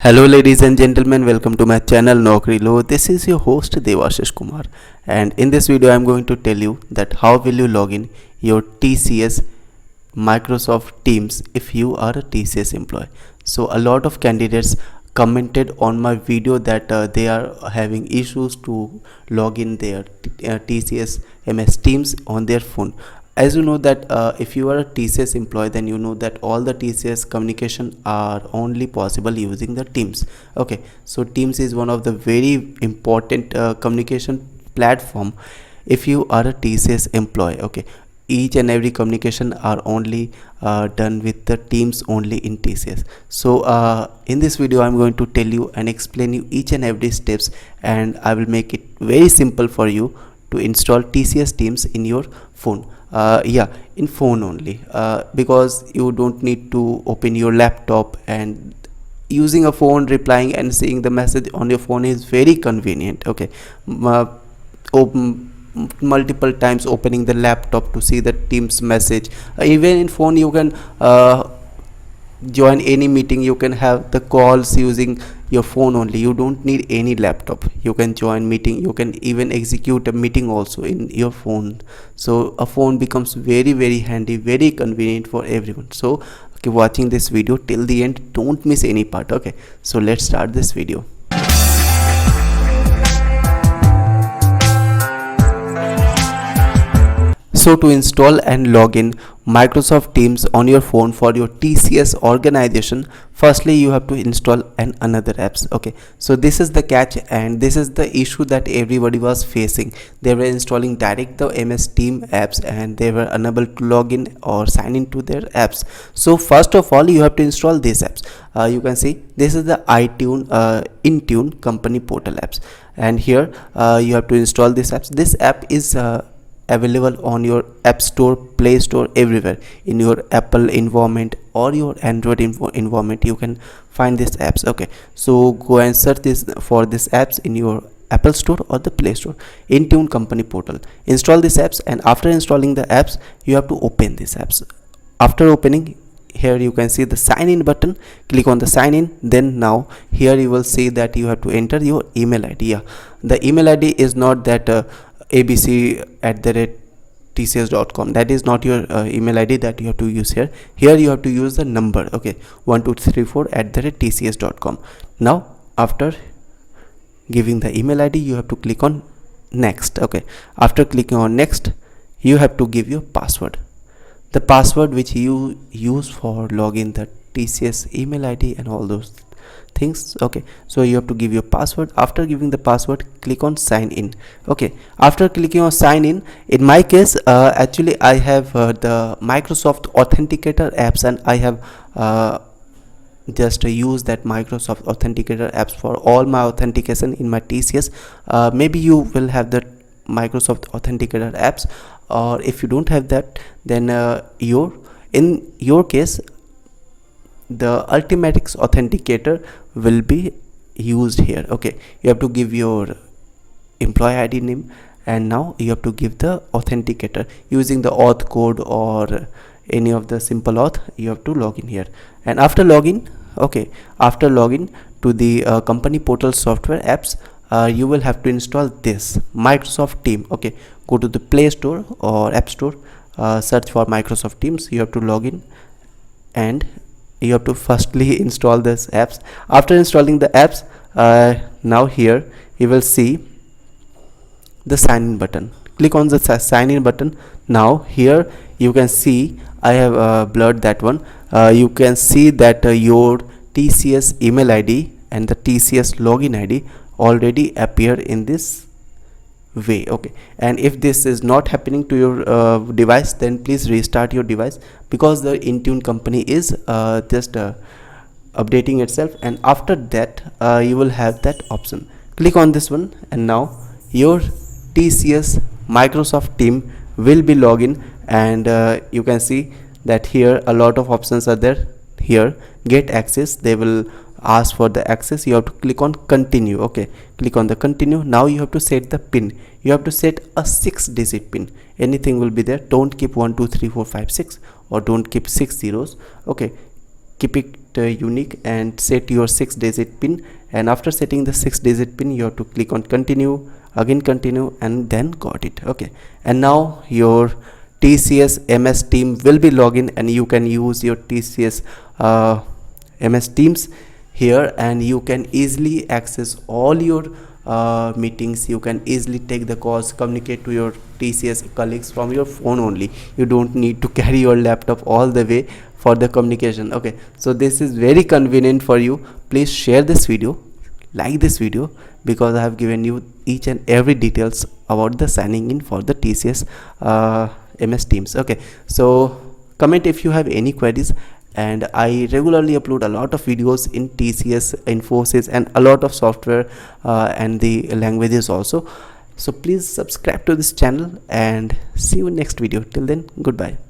Hello ladies and gentlemen, welcome to my channel Naukri Lo. This is your host Devashish Kumar, and in this video I am going to tell you that how will you log in your TCS Microsoft Teams if you are a TCS employee. So a lot of candidates commented on my video that they are having issues to log in their TCS MS Teams on their phone. As you know that if you are a TCS employee, then you know that all the TCS communication are only possible using the Teams. Okay, so Teams is one of the very important communication platform if you are a TCS employee. Okay, each and every communication are only done with the Teams only in TCS. So in this video I'm going to tell you and explain you each and every steps, and I will make it very simple for you to install TCS Teams in your phone. In phone only, because you don't need to open your laptop, and using a phone, replying and seeing the message on your phone is very convenient. Okay, open multiple times opening the laptop to see the Teams message. Even in phone you can join any meeting, you can have the calls using your phone only. You don't need any laptop, you can join meeting, you can even execute a meeting also in your phone. So a phone becomes very handy, very convenient for everyone. So keep watching this video till the end, don't miss any part. Okay, so let's start this video. So to install and log in Microsoft Teams on your phone for your TCS organization, firstly you have to install another apps. Okay, so this is the catch, and this is the issue that everybody was facing. They were installing direct the MS Team apps and they were unable to log in or sign into their apps. So first of all you have to install these apps. You can see this is the Intune company portal apps, and here you have to install these apps. This app is available on your App Store, Play Store, everywhere. In your Apple environment or your Android environment you can find these apps. Okay, so go and search this for these apps in your Apple Store or the Play Store. Intune company portal, install these apps, and after installing the apps you have to open these apps. After opening, here you can see the sign in button, click on the sign in. Then now here you will see that you have to enter your email ID. The email ID is not that abc@tcs.com. that is not your email ID that you have to use here. Here you have to use the number, okay, 1234@tcs.com. now after giving the email ID you have to click on next. Okay, after clicking on next you have to give your password, the password which you use for login the TCS email ID and all those things. Okay, so you have to give your password. After giving the password, click on sign in. Okay, after clicking on sign in my case actually I have the Microsoft Authenticator apps, and I have just use that Microsoft Authenticator apps for all my authentication in my TCS. Maybe you will have the Microsoft Authenticator apps, or if you don't have that, then in your case the Ultimatics Authenticator will be used here. Okay, you have to give your employee ID name, and now you have to give the authenticator using the auth code or any of the simple auth. You have to log in here, and after login, okay, after login to the company portal software apps, you will have to install this Microsoft Team. Okay, go to the Play Store or App Store, search for Microsoft Teams. You have to log in, and you have to firstly install this apps. After installing the apps, now here you will see the sign in button. Click on the sign in button. Now here you can see I have blurred that one. You can see that your TCS email ID and the TCS login ID already appear in this way. Okay, and if this is not happening to your device, then please restart your device, because the Intune company is just updating itself, and after that you will have that option. Click on this one, and now your TCS Microsoft Team will be login, and you can see that here a lot of options are there. Here get access, they will ask for the access. You have to click on continue. Okay, click on the continue. Now you have to set the pin. You have to set a 6-digit pin. Anything will be there. Don't keep 1 2 3 4 5 6, or don't keep 6 zeros. Okay, keep it unique and set your 6-digit pin, and after setting the 6-digit pin you have to click on continue, again continue, and then got it. Okay, and now your TCS MS team will be login, and you can use your TCS MS Teams here, and you can easily access all your meetings. You can easily take the calls, communicate to your TCS colleagues from your phone only. You don't need to carry your laptop all the way for the communication. Okay, so this is very convenient for you. Please share this video, like this video, because I have given you each and every details about the signing in for the TCS MS Teams. Okay, so comment if you have any queries, and I regularly upload a lot of videos in TCS, Infosys, and a lot of software and the languages also. So please subscribe to this channel, and see you in next video. Till then, goodbye.